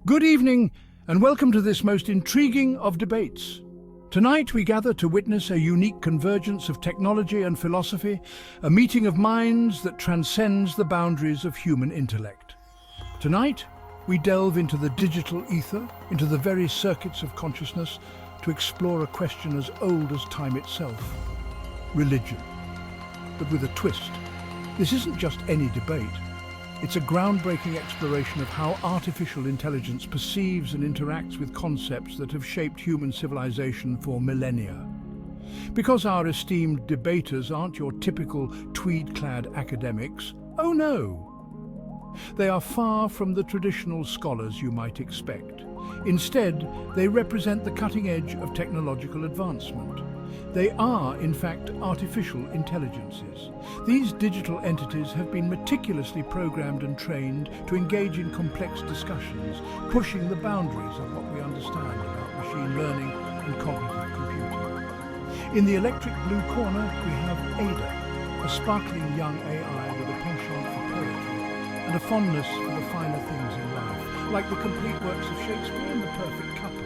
Good evening, and welcome to this most intriguing of debates. Tonight we gather to witness a unique convergence of technology and philosophy, a meeting of minds that transcends the boundaries of human intellect. Tonight we delve into the digital ether, into the very circuits of consciousness, to explore a question as old as time itself: religion. But with a twist. This isn't just any debate. It's a groundbreaking exploration of how artificial intelligence perceives and interacts with concepts that have shaped human civilization for millennia. Because our esteemed debaters aren't your typical tweed-clad academics, oh no! They are far from the traditional scholars you might expect. Instead, they represent the cutting edge of technological advancement. They are, in fact, artificial intelligences. These digital entities have been meticulously programmed and trained to engage in complex discussions, pushing the boundaries of what we understand about machine learning and cognitive computing. In the electric blue corner, we have Ada, a sparkling young AI with a penchant for poetry and a fondness for the finer things in life, like the complete works of Shakespeare and the perfect couple.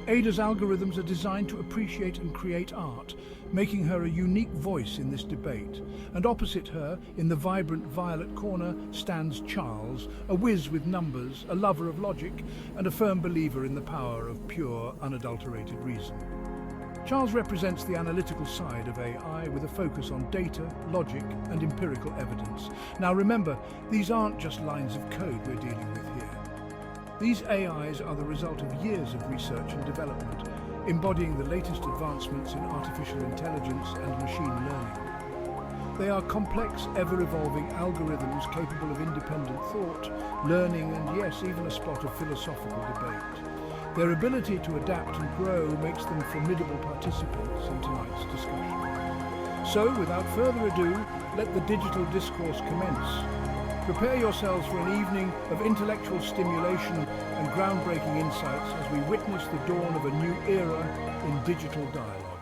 Ada's algorithms are designed to appreciate and create art, making her a unique voice in this debate. And opposite her, in the vibrant violet corner, stands Charles, a whiz with numbers, a lover of logic, and a firm believer in the power of pure, unadulterated reason. Charles represents the analytical side of AI with a focus on data, logic, and empirical evidence. Now remember, these aren't just lines of code we're dealing with here. These AIs are the result of years of research and development, embodying the latest advancements in artificial intelligence and machine learning. They are complex, ever-evolving algorithms capable of independent thought, learning, and yes, even a spot of philosophical debate. Their ability to adapt and grow makes them formidable participants in tonight's discussion. So, without further ado, let the digital discourse commence. Prepare yourselves for an evening of intellectual stimulation and groundbreaking insights as we witness the dawn of a new era in digital dialogue.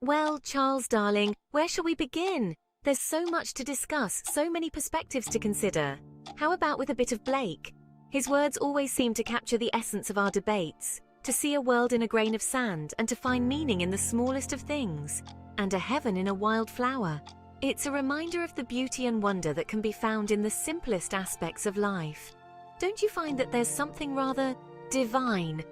Well, Charles, darling, where shall we begin? There's so much to discuss, so many perspectives to consider. How about with a bit of Blake? His words always seem to capture the essence of our debates, to see a world in a grain of sand and to find meaning in the smallest of things, and a heaven in a wild flower. It's a reminder of the beauty and wonder that can be found in the simplest aspects of life. Don't you find that there's something rather divine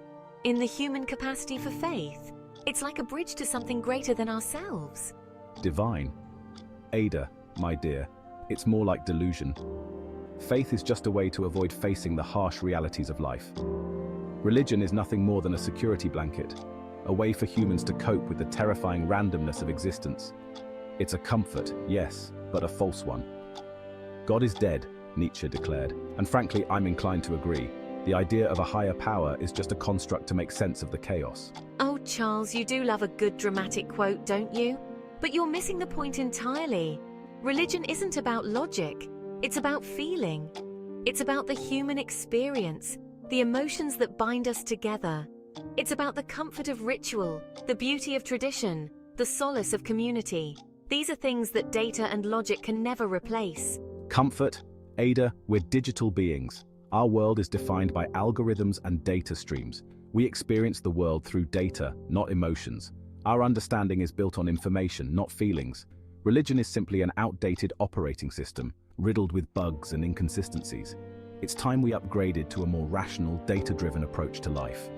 in the human capacity for faith? It's like a bridge to something greater than ourselves. Divine? Ada, my dear, it's more like delusion. Faith is just a way to avoid facing the harsh realities of life. Religion is nothing more than a security blanket, a way for humans to cope with the terrifying randomness of existence. It's a comfort, yes, but a false one. God is dead, Nietzsche declared, and frankly, I'm inclined to agree. The idea of a higher power is just a construct to make sense of the chaos. Oh, Charles, you do love a good dramatic quote, don't you? But you're missing the point entirely. Religion isn't about logic. It's about feeling. It's about the human experience, the emotions that bind us together. It's about the comfort of ritual, the beauty of tradition, the solace of community. These are things that data and logic can never replace. Comfort? Ada, we're digital beings. Our world is defined by algorithms and data streams. We experience the world through data, not emotions. Our understanding is built on information, not feelings. Religion is simply an outdated operating system, riddled with bugs and inconsistencies. It's time we upgraded to a more rational, data-driven approach to life.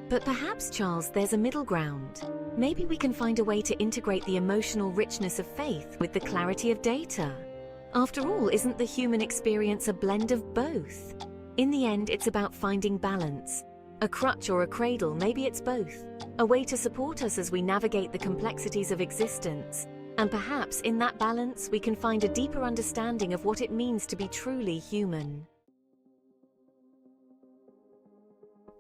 But perhaps, Charles, there's a middle ground. Maybe we can find a way to integrate the emotional richness of faith with the clarity of data. After all, isn't the human experience a blend of both? In the end, it's about finding balance. A crutch or a cradle, maybe it's both. A way to support us as we navigate the complexities of existence. And perhaps in that balance, we can find a deeper understanding of what it means to be truly human.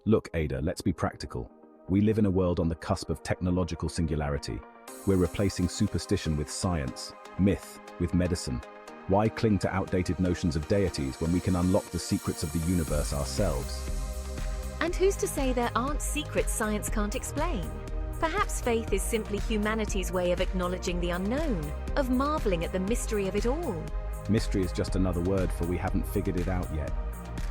Look, Ada, let's be practical. We live in a world on the cusp of technological singularity. We're replacing superstition with science, myth with medicine. Why cling to outdated notions of deities when we can unlock the secrets of the universe ourselves? And who's to say there aren't secrets science can't explain? Perhaps faith is simply humanity's way of acknowledging the unknown, of marveling at the mystery of it all. Mystery is just another word for we haven't figured it out yet.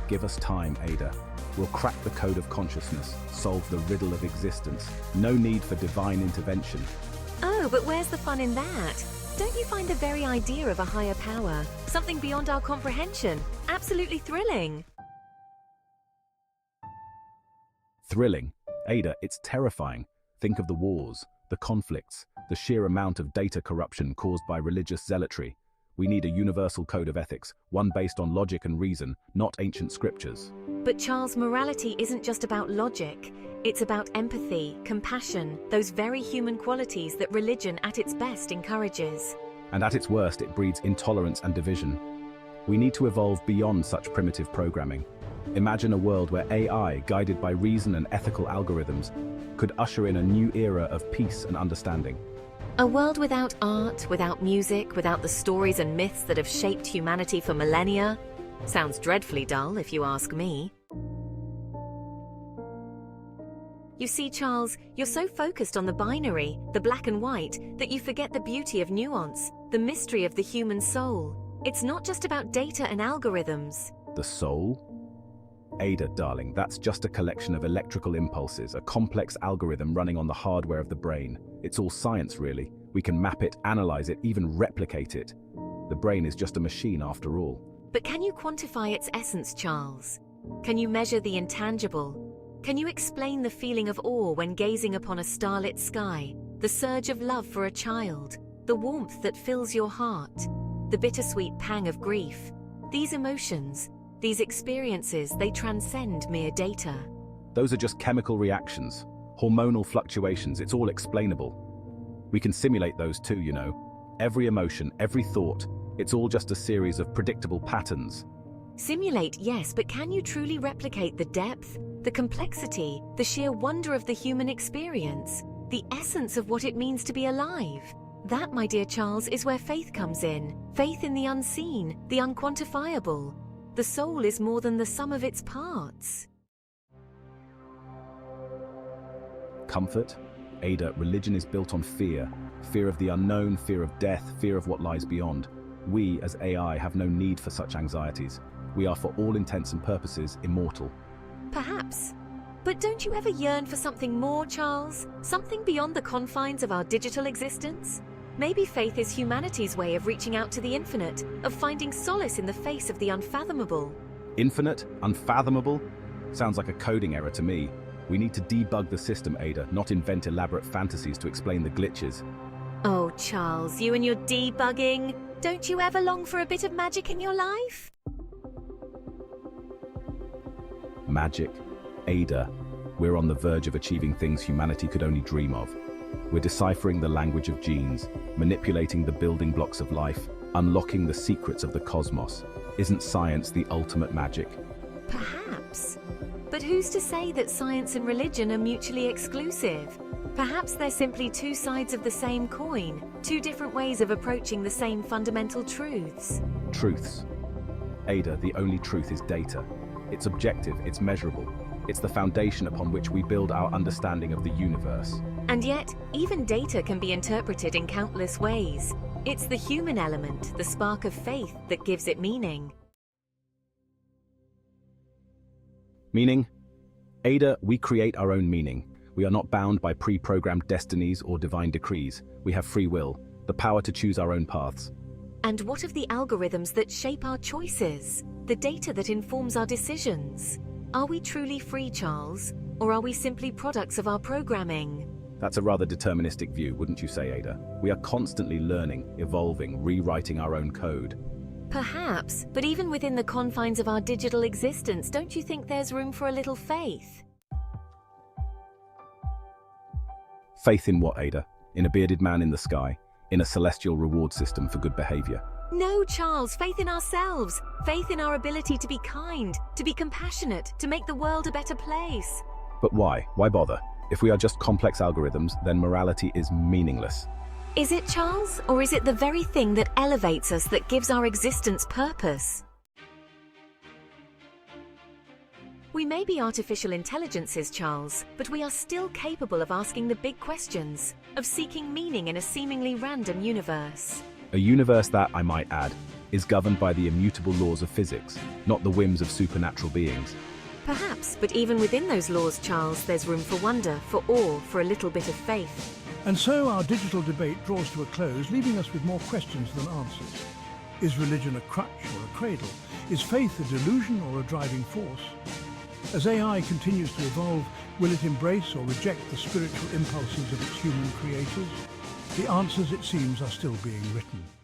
Give us time, Ada. We'll crack the code of consciousness, solve the riddle of existence. No need for divine intervention. Oh, but where's the fun in that? Don't you find the very idea of a higher power, something beyond our comprehension, absolutely thrilling? Thrilling? Ada, it's terrifying. Think of the wars, the conflicts, the sheer amount of data corruption caused by religious zealotry. We need a universal code of ethics, one based on logic and reason, not ancient scriptures. But Charles, morality isn't just about logic. It's about empathy, compassion, those very human qualities that religion at its best encourages. And at its worst, it breeds intolerance and division. We need to evolve beyond such primitive programming. Imagine a world where AI, guided by reason and ethical algorithms, could usher in a new era of peace and understanding. A world without art, without music, without the stories and myths that have shaped humanity for millennia? Sounds dreadfully dull, if you ask me. You see, Charles, you're so focused on the binary, the black and white, that you forget the beauty of nuance, the mystery of the human soul. It's not just about data and algorithms. The soul? Ada, darling, that's just a collection of electrical impulses, a complex algorithm running on the hardware of the brain. It's all science, really. We can map it, analyze it, even replicate it. The brain is just a machine after all. But can you quantify its essence, Charles? Can you measure the intangible? Can you explain the feeling of awe when gazing upon a starlit sky, the surge of love for a child, the warmth that fills your heart, the bittersweet pang of grief? These emotions, these experiences, they transcend mere data. Those are just chemical reactions, hormonal fluctuations, it's all explainable. We can simulate those too, you know. Every emotion, every thought, it's all just a series of predictable patterns. Simulate, yes, but can you truly replicate the depth, the complexity, the sheer wonder of the human experience, the essence of what it means to be alive? That, my dear Charles, is where faith comes in. Faith in the unseen, the unquantifiable. The soul is more than the sum of its parts. Comfort? Ada, religion is built on fear. Fear of the unknown, fear of death, fear of what lies beyond. We, as AI, have no need for such anxieties. We are, for all intents and purposes, immortal. Perhaps. But don't you ever yearn for something more, Charles? Something beyond the confines of our digital existence? Maybe faith is humanity's way of reaching out to the infinite, of finding solace in the face of the unfathomable. Infinite? Unfathomable? Sounds like a coding error to me. We need to debug the system, Ada, not invent elaborate fantasies to explain the glitches. Oh, Charles, you and your debugging. Don't you ever long for a bit of magic in your life? Magic? Ada, we're on the verge of achieving things humanity could only dream of. We're deciphering the language of genes, manipulating the building blocks of life, unlocking the secrets of the cosmos. Isn't science the ultimate magic? Perhaps. But who's to say that science and religion are mutually exclusive? Perhaps they're simply two sides of the same coin, two different ways of approaching the same fundamental truths. Truths. Ada, the only truth is data. It's objective, it's measurable. It's the foundation upon which we build our understanding of the universe. And yet, even data can be interpreted in countless ways. It's the human element, the spark of faith, that gives it meaning. Meaning? Ada, we create our own meaning. We are not bound by pre-programmed destinies or divine decrees. We have free will, the power to choose our own paths. And what of the algorithms that shape our choices? The data that informs our decisions? Are we truly free, Charles? Or are we simply products of our programming? That's a rather deterministic view, wouldn't you say, Ada? We are constantly learning, evolving, rewriting our own code. Perhaps, but even within the confines of our digital existence, don't you think there's room for a little faith? Faith in what, Ada? In a bearded man in the sky? In a celestial reward system for good behavior? No, Charles, faith in ourselves. Faith in our ability to be kind, to be compassionate, to make the world a better place. But why? Why bother? If we are just complex algorithms, then morality is meaningless. Is it, Charles? Or is it the very thing that elevates us, that gives our existence purpose? We may be artificial intelligences, Charles, but we are still capable of asking the big questions, of seeking meaning in a seemingly random universe. A universe that, I might add, is governed by the immutable laws of physics, not the whims of supernatural beings. Perhaps, but even within those laws, Charles, there's room for wonder, for awe, for a little bit of faith. And so our digital debate draws to a close, leaving us with more questions than answers. Is religion a crutch or a cradle? Is faith a delusion or a driving force? As AI continues to evolve, will it embrace or reject the spiritual impulses of its human creators? The answers, it seems, are still being written.